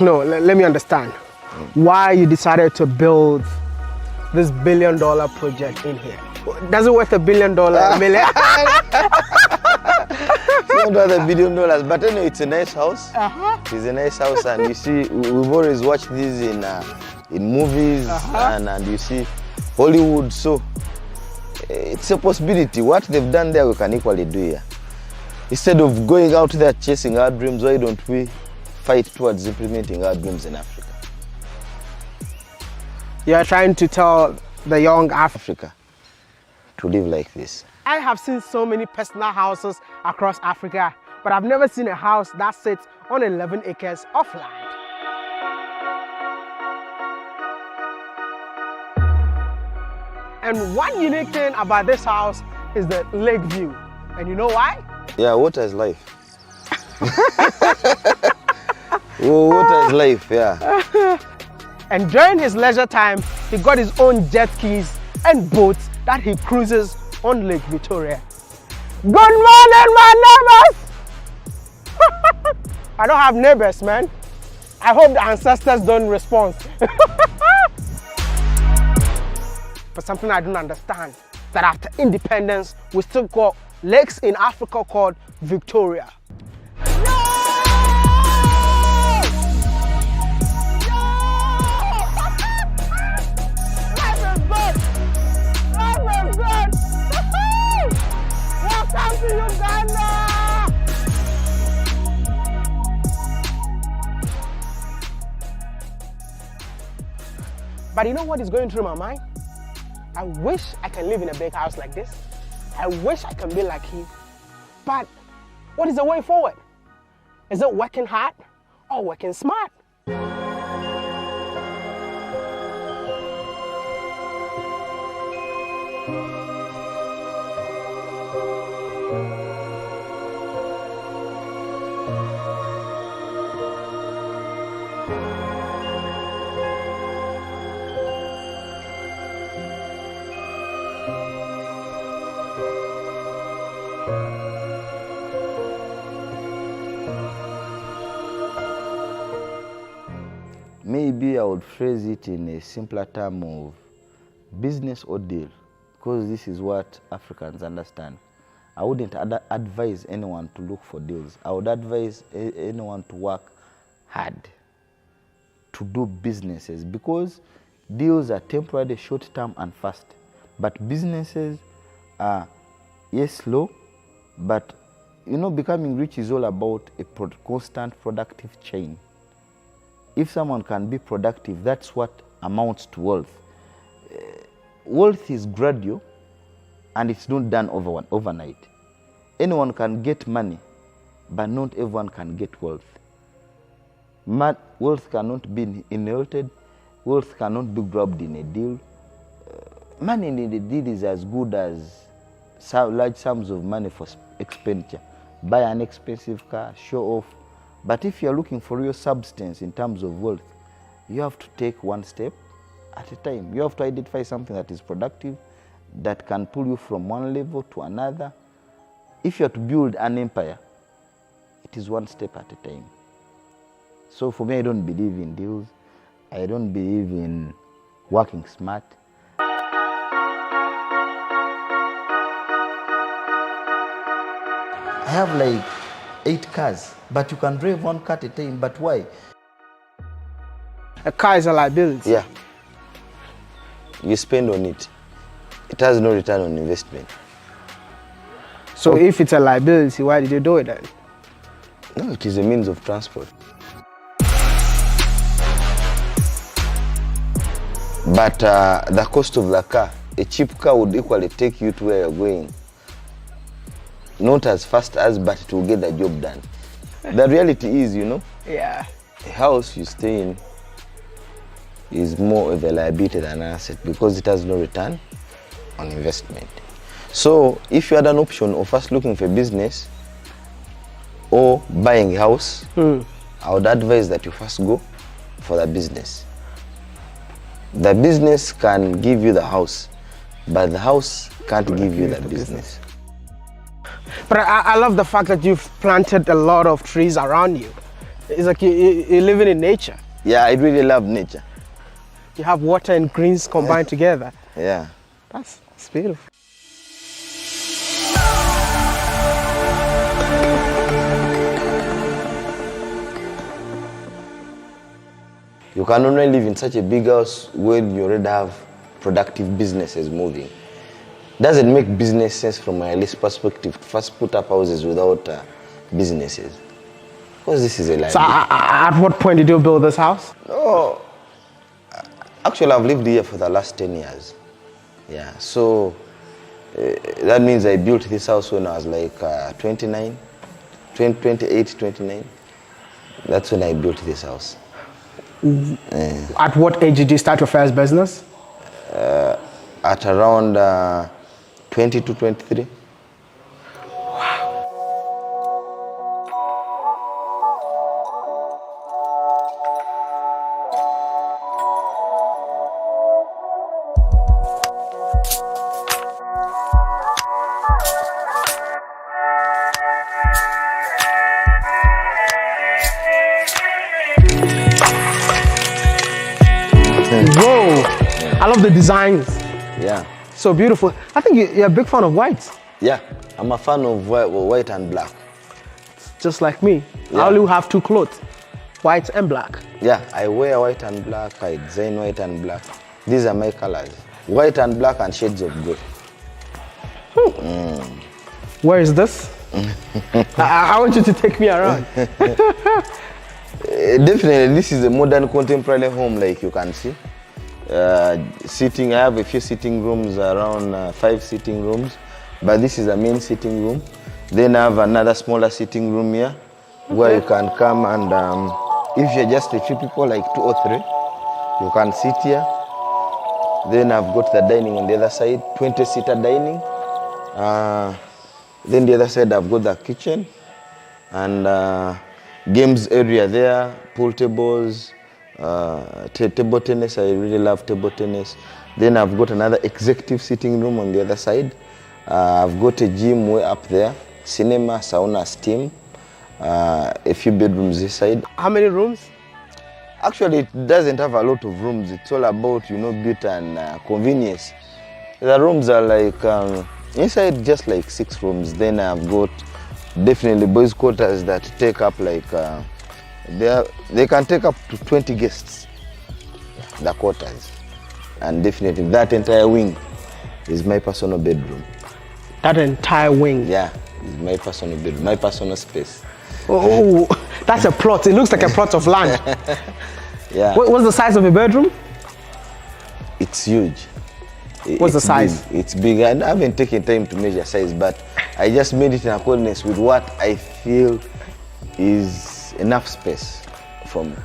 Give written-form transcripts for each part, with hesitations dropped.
No, let me understand. Why you decided to build this $1 billion project in here? Does it worth $1 billion? Million? It's not worth $1 billion, but anyway, it's a nice house. It's a nice house, and you see, we've always watched these in movies, and you see Hollywood. So it's a possibility. What they've done there, we can equally do here. Instead of going out there chasing our dreams, why don't we fight towards implementing our dreams in Africa? You're trying to tell the young Africa to live like this. I have seen so many personal houses across Africa, but I've never seen a house that sits on 11 acres of land. And one unique thing about this house is the lake view. And you know why? Yeah, water is life. Oh, water is life, yeah. And during his leisure time, he got his own jet skis and boats that he cruises on Lake Victoria. Good morning, my neighbors! I don't have neighbors, man. I hope the ancestors don't respond. But something I don't understand, that after independence, we still got lakes in Africa called Victoria. Welcome to Uganda! But you know what is going through my mind? I wish I can live in a big house like this. I wish I can be like him. But what is the way forward? Is it working hard or working smart? Maybe I would phrase it in a simpler term of business or deal, because this is what Africans understand. I wouldn't advise anyone to look for deals. I would advise anyone to work hard to do businesses, because deals are temporary, short-term, and fast. But businesses are, yes, slow, but you know, becoming rich is all about a constant productive chain. If someone can be productive, that's what amounts to wealth. Wealth is gradual, and it's not done overnight. Anyone can get money, but not everyone can get wealth. Wealth cannot be inherited. Wealth cannot be grabbed in a deal. Money in a deal is as good as large sums of money for expenditure. Buy an expensive car, show off. But if you're looking for real substance in terms of wealth, you have to take one step at a time. You have to identify something that is productive, that can pull you from one level to another. If you're to build an empire, it is one step at a time. So for me, I don't believe in deals. I don't believe in working smart. I have like 8 cars, but you can drive one car at a time. But why? A car is a liability. Yeah. You spend on it. It has no return on investment. So if it's a liability, why did you do it then? No, it is a means of transport. But the cost of the car, a cheap car would equally take you to where you're going. Not as fast as, but it will get the job done. The reality is, you know, Yeah. a house you stay in is more of a liability than an asset, because it has no return on investment. So if you had an option of first looking for a business or buying a house, I would advise that you first go for the business. The business can give you the house, but the house can't give you the business. But I love the fact that you've planted a lot of trees around you. It's like you're living in nature. Yeah, I really love nature. You have water and greens combined together. Yeah. That's beautiful. You can only live in such a big house when you already have productive businesses moving. Doesn't make business sense from my list perspective to first put up houses without businesses. Because this is a life. So at what point did you build this house? No, actually I've lived here for the last 10 years. Yeah, so that means I built this house when I was like 28, 29. That's when I built this house. At what age did you start your first business? At around 20 to 23. Whoa! I love the designs. Yeah. So beautiful. I think you're a big fan of whites. Yeah, I'm a fan of white and black. Just like me. Yeah. I only have two clothes, white and black. Yeah, I wear white and black, I design white and black. These are my colors. White and black and shades of grey. Where is this? I want you to take me around. Definitely, this is a modern contemporary home, like you can see. Sitting, I have a few sitting rooms, around 5 sitting rooms, but this is a main sitting room. Then I have another smaller sitting room here, where you can come and if you're just a few people, like 2 or 3, you can sit here. Then I've got the dining on the other side, 20-seater dining. Then the other side I've got the kitchen and games area there, pool tables, table tennis. I really love table tennis. Then I've got another executive sitting room on the other side. I've got a gym way up there, cinema, sauna, steam, a few bedrooms this side. How many rooms? Actually, it doesn't have a lot of rooms. It's all about, beauty and convenience. The rooms are like, inside just like 6 rooms. Then I've got definitely boys' quarters that take up like, they can take up to 20 guests, the quarters. And definitely that entire wing is my personal bedroom. That entire wing? Yeah, is my personal bedroom, my personal space. Oh, that's a plot. It looks like a plot of land. Yeah. What's the size of a bedroom? It's huge. What's the size? Big. It's big. I haven't taken time to measure size, but I just made it in accordance with what I feel is enough space for me.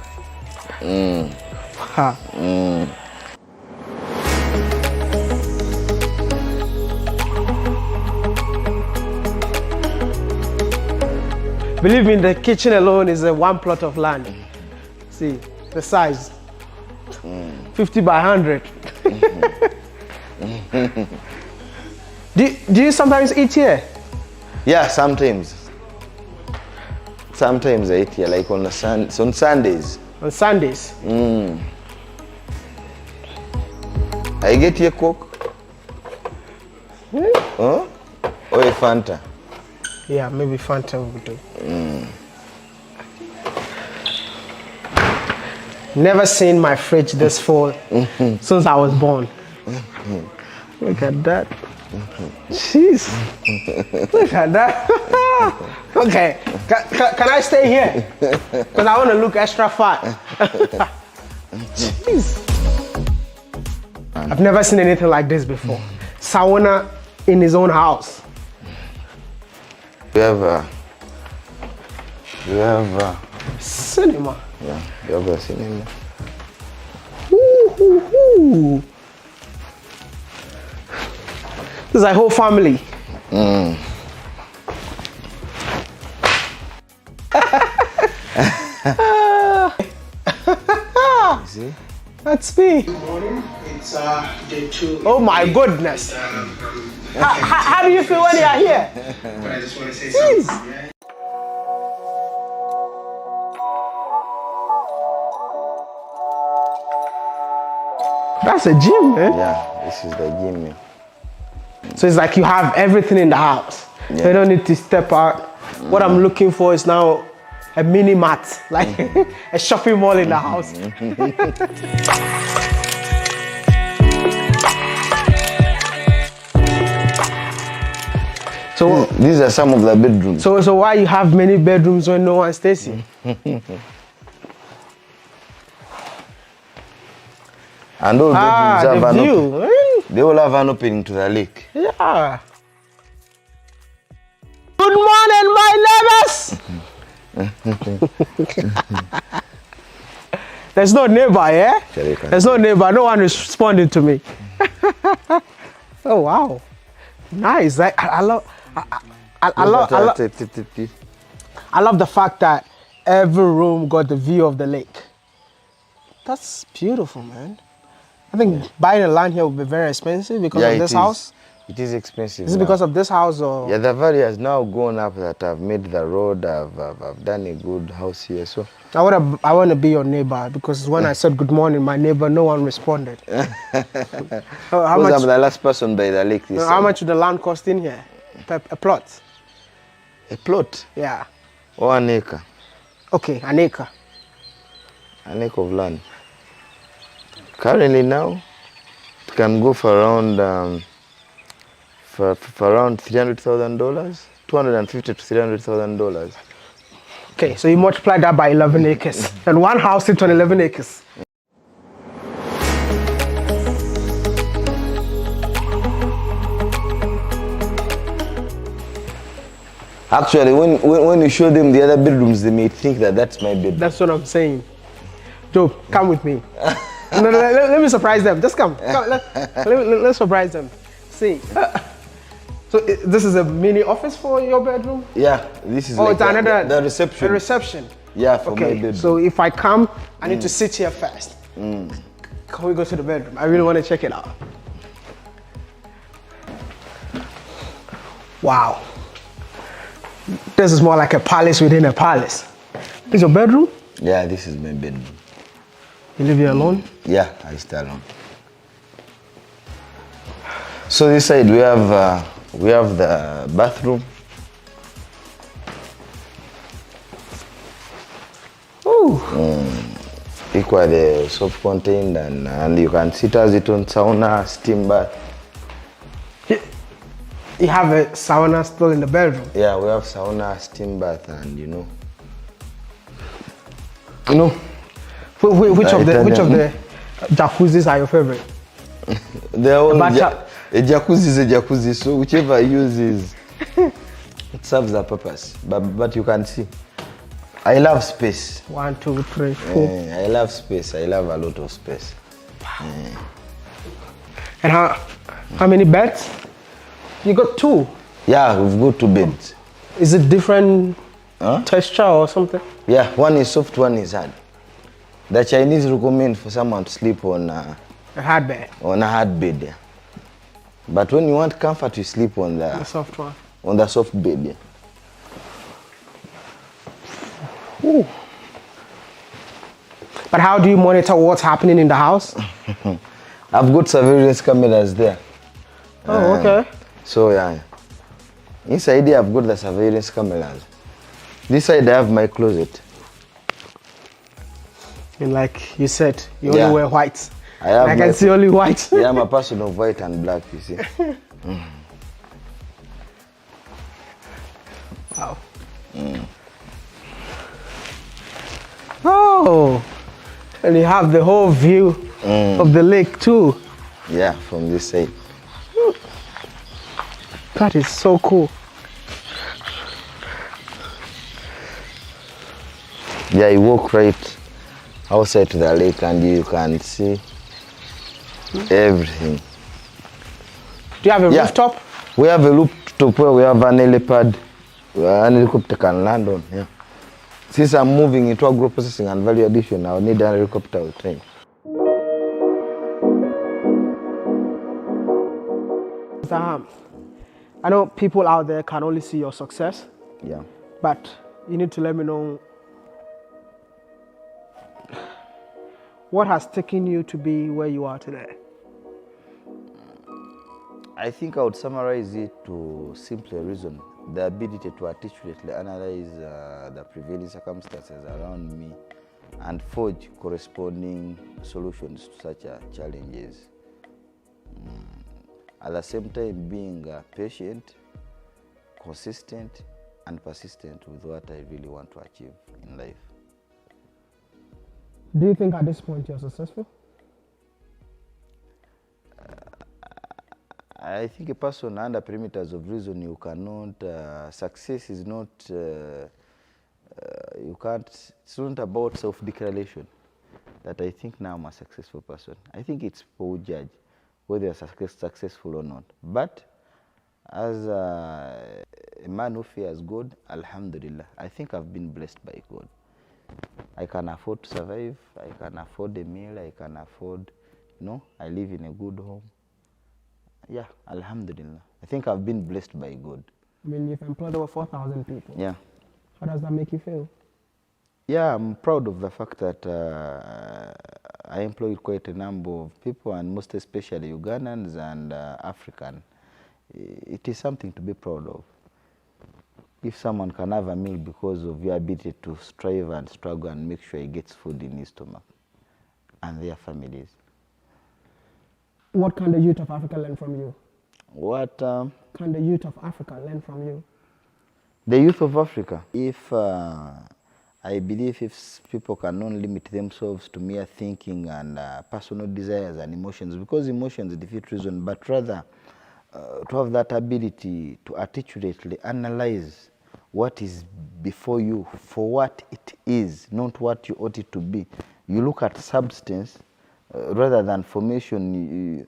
Believe me, the kitchen alone is a 1 plot of land. See, the size. 50 by 100. Do you sometimes eat here? Yeah, sometimes. Sometimes I eat here, like on Sundays. On Sundays? I get here Coke. Huh? Or a Fanta. Yeah, maybe Fanta will do. Never seen my fridge this full since I was born. Look at that. Jeez. Look at that. Okay, can I stay here? Because I want to look extra fat. Jeez. I've never seen anything like this before. Sauna in his own house. We have cinema. Yeah, we have a cinema. Ooh. This is a whole family. See? That's me. Good morning. It's day 2. Oh my goodness. How do you feel when you're here? But I just want to say Jeez. something. Yeah. That's a gym, man. Yeah, this is the gym. Yeah. So it's like you have everything in the house. Yeah. So you don't need to step out. What I'm looking for is now a mini mart, like a shopping mall in the house. So These are some of the bedrooms. So why you have many bedrooms when no one stays here? And all bedrooms have the an view. they all have an opening to the lake. Yeah. Good morning, my neighbors. There's no neighbor, yeah? There's no neighbor. No one is responding to me. Oh wow, nice. I love the fact that every room got the view of the lake. That's beautiful, man. I think buying a land here would be very expensive because of this house. It is expensive. Is it because of this house or? Yeah, the value has now gone up that I've made the road, I've done a good house here. So I want to be your neighbor because when I said good morning, my neighbor, no one responded. How much? I'm the last person by the lake this How much would the land cost in here? A plot? A plot? Yeah. Or an acre? Okay, an acre. An acre of land. Currently now, it can go for around for around $300,000, $250,000 to $300,000. Okay, so you multiply that by 11 acres, and one house sits on 11 acres. Actually, when you show them the other bedrooms, they may think that that's my bedroom. That's what I'm saying. Joe, come with me. No, let me surprise them. Just come. Let's surprise them. See. So this is a mini office for your bedroom? Yeah, this is like the reception. The reception. Yeah, for my bedroom. So if I come, I need to sit here first. Can we go to the bedroom? I really want to check it out. Wow. This is more like a palace within a palace. This is your bedroom? Yeah, this is my bedroom. You live here alone? Yeah, I stay alone. So this side we have the bathroom. Ooh. Equal the self-contained and you can sit as it on sauna, steam bath. You have a sauna still in the bedroom? Yeah, we have sauna, steam bath, and you know. Which of the jacuzzis are your favorite? They're all a jacuzzi is a jacuzzi, so whichever I use it serves a purpose. But you can see, I love space. 1, 2, 3, 4. I love space. I love a lot of space. And how many beds? You got 2. Yeah, we've got 2 beds. Is it different texture or something? Yeah, one is soft, one is hard. The Chinese recommend for someone to sleep on a hard bed. On a hard bed, yeah. But when you want comfort, you sleep on the soft one. On the soft bed, yeah. Ooh. But how do you monitor what's happening in the house? I've got surveillance cameras there. Oh, okay. So yeah, inside here I've got the surveillance cameras. This side I have my closet. And like you said, you only wear white. I can see only white. Yeah, I'm a person of white and black, you see. Wow. Oh, and you have the whole view of the lake too. Yeah, from this side. That is so cool. Yeah, you walk right outside to the lake and you can see everything. Do you have a rooftop? We have a rooftop where we have an helipad. An helicopter can land on. Yeah. Since I'm moving into agro processing and value addition, I'll need an helicopter with train. I know people out there can only see your success. Yeah. But you need to let me know What has taken you to be where you are today? I think I would summarize it to simply a reason: the ability to articulately analyze the prevailing circumstances around me and forge corresponding solutions to such challenges. At the same time, being patient, consistent, and persistent with what I really want to achieve in life. Do you think at this point you're successful? I think a person under perimeters of reason, you cannot, success is not, you can't, it's not about self-declaration that I think now I'm a successful person. I think it's people who judge whether you're successful or not. But as a man who fears God, Alhamdulillah, I think I've been blessed by God. I can afford to survive, I can afford a meal, I can afford, I live in a good home. Yeah, Alhamdulillah. I think I've been blessed by God. I mean, you've employed over 4,000 people. Yeah. How does that make you feel? Yeah, I'm proud of the fact that I employed quite a number of people, and most especially Ugandans and African. It is something to be proud of. If someone can have a meal because of your ability to strive and struggle and make sure he gets food in his stomach and their families. What can the youth of Africa learn from you? What can the youth of Africa learn from you? The youth of Africa, if I believe if people cannot limit themselves to mere thinking and personal desires and emotions, because emotions defeat reason, but rather to have that ability to articulately analyze what is before you for what it is, not what you ought it to be. You look at substance rather than formation.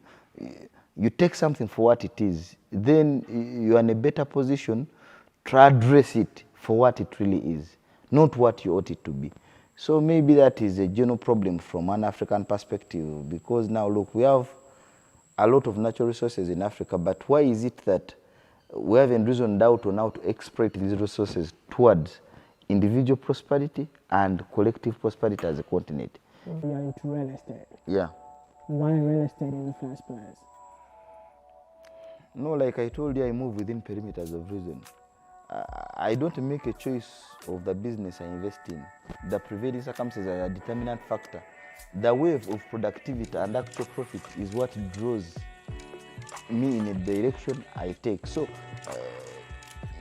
You take something for what it is, then you are in a better position to address it for what it really is, not what you ought it to be. So maybe that is a general problem from an African perspective, because now look, we have a lot of natural resources in Africa, but why is it that we haven't reasoned out on how to exploit these resources towards individual prosperity and collective prosperity as a continent? You're into real estate. Yeah. Why real estate in the first place? No, like I told you, I move within perimeters of reason. I don't make a choice of the business I invest in. The prevailing circumstances are a determinant factor. The wave of productivity and actual profit is what draws me in a direction I take. So,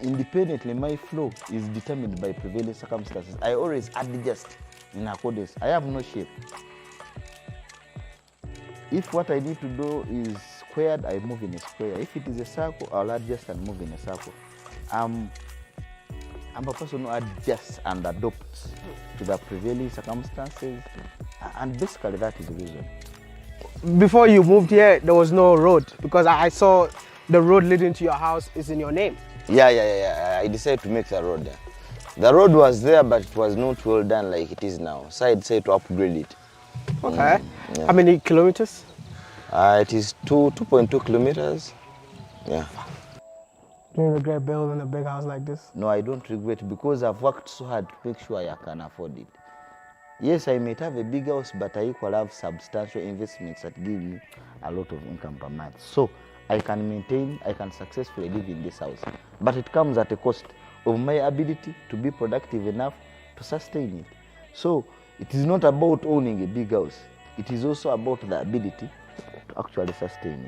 independently, my flow is determined by prevailing circumstances. I always adjust in accordance. I have no shape. If what I need to do is squared, I move in a square. If it is a circle, I'll adjust and move in a circle. I'm a person who adjusts and adopts to the prevailing circumstances, and basically that is the reason. Before you moved here, there was no road, because I saw the road leading to your house is in your name. Yeah. I decided to make the road there. The road was there, but it was not well done like it is now. So I decided to upgrade it. Okay. Yeah. How many kilometers? It is 2.2 kilometers. Yeah. Do you regret building a big house like this? No, I don't regret, because I've worked so hard to make sure I can afford it. Yes, I might have a big house, but I equally have substantial investments that give me a lot of income per month. So I can successfully live in this house. But it comes at a cost of my ability to be productive enough to sustain it. So it is not about owning a big house. It is also about the ability to actually sustain it.